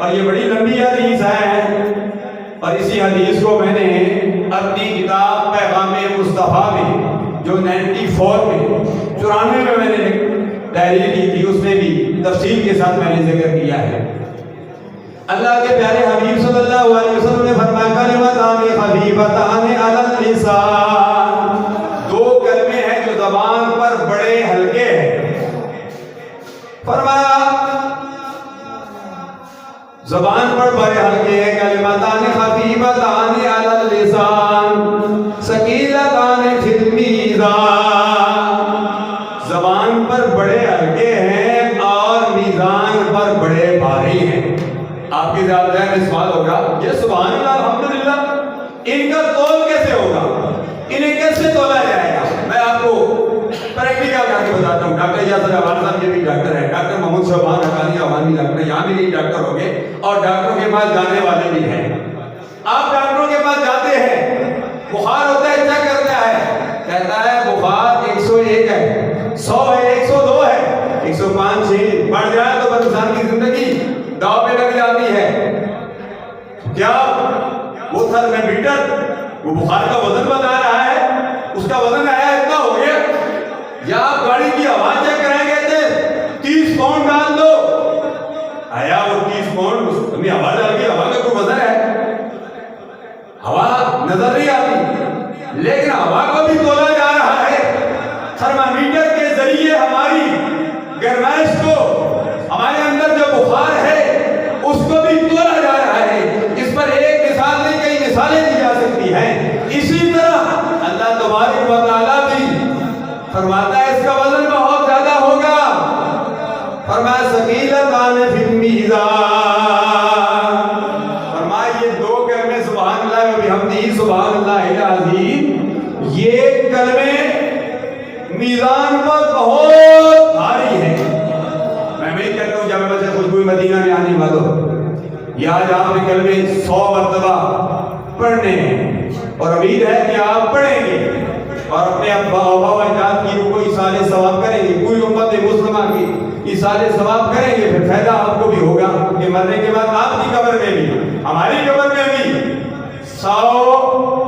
اور یہ بڑی لمبی حدیث ہے، اور اسی حدیث کو میں نے اپنی کتاب پیغام مصطفیٰ میں جو 94 میں 94 میں نے تحریر کی تھی، اس میں بھی تفصیل کے ساتھ میں نے ذکر کیا ہے۔ اللہ کے پیارے حبیب صلی اللہ علیہ وسلم نے فرمایا کلمتان خفیفتان علی اللسان، دو کلمے ہیں جو زبان پر بڑے ہلکے ہیں۔ فرمایا زبان پر بڑے ہلکے ہیں، کلمتان خفیفتان علی اللسان ثقیلتان فی المیزان، زبان پر بڑے ہلکے ہیں اور میزان پر بڑے بھاری ہیں۔ آپ کی ذہن میں سوال ہوگا، یہ سبحان اللہ الحمدللہ ان کا تول کیسے ہوگا، انہیں کیسے تولا جائے گا؟ میں آپ کو پریکٹیکل کر کے بتاتا ہوں۔ ڈاکٹر یاسر عوان صاحب یہ بھی ڈاکٹر ہے، ڈاکٹر محمد شعبان حقانی عوان بھی ڈاکٹر ہے، یہاں بھی نہیں ڈاکٹر ہو گئے اور ڈاکٹروں کے پاس جانے والے بھی ہیں۔ آپ ڈاکٹروں کے پاس جاتے ہیں، بخار ہوتا ہے، چیک کرتا ہے، کہتا ہے بخار 101 ہے، 100 ہے، 102 ہے، 105 6 بڑھ جائے تو انسان کی زندگی داؤ پہ لگ جاتی ہے۔ کیا وہ تھرمامیٹر وہ بخار کا وزن بتا رہا ہے، اس کا وزن آیا اتنا ہو گیا، یا آپ گاڑی کی ہوا چیک کرائیں گے تھے 30 پاؤنڈ ڈال دو، آیا وہ 30 پاؤنڈ ہمیں ہوا ڈال کے ہوا کا کوئی وزن ہے؟ ہوا نظر نہیں آتی، لیکن ہوا کو بھی تولا جا رہا ہے تھرمامیٹر کے ذریعے۔ ہماری گرمائش کو، ہمارے اندر جو بخار ہے اس کو بھی تولا جا رہا ہے۔ اس پر ایک مثال نہیں کئی مثالیں دی جا سکتی ہیں۔ اسی طرح اللہ تبارک و تعالیٰ بھی فرماتا ہے اس کا وزن بہت زیادہ ہوگا، فرمایا ثقیلتان فی المیزان، فرمایا یہ دو کلمے سبحان اللہ و بحمدہ سبحان اللہ العظیم، یہ کلمے میزان پر بہت بھاری ہیں۔ میں نہیں کہتا ہوں جامع مسجد خوشبوئی مدینہ میں آنے والوں، یہ آج آپ نے کلمے 100 مرتبہ پڑھنے ہیں اور امید ہے کہ آپ پڑھیں گے اور اپنے ابا و اجداد کی روح کو ایصال ثواب کریں گے، پوری امت مسلمہ کی ایصال ثواب کریں گے، پھر فائدہ آپ کو بھی ہوگا کہ مرنے کے بعد آپ کی قبر میں بھی، ہماری قبر میں بھی 100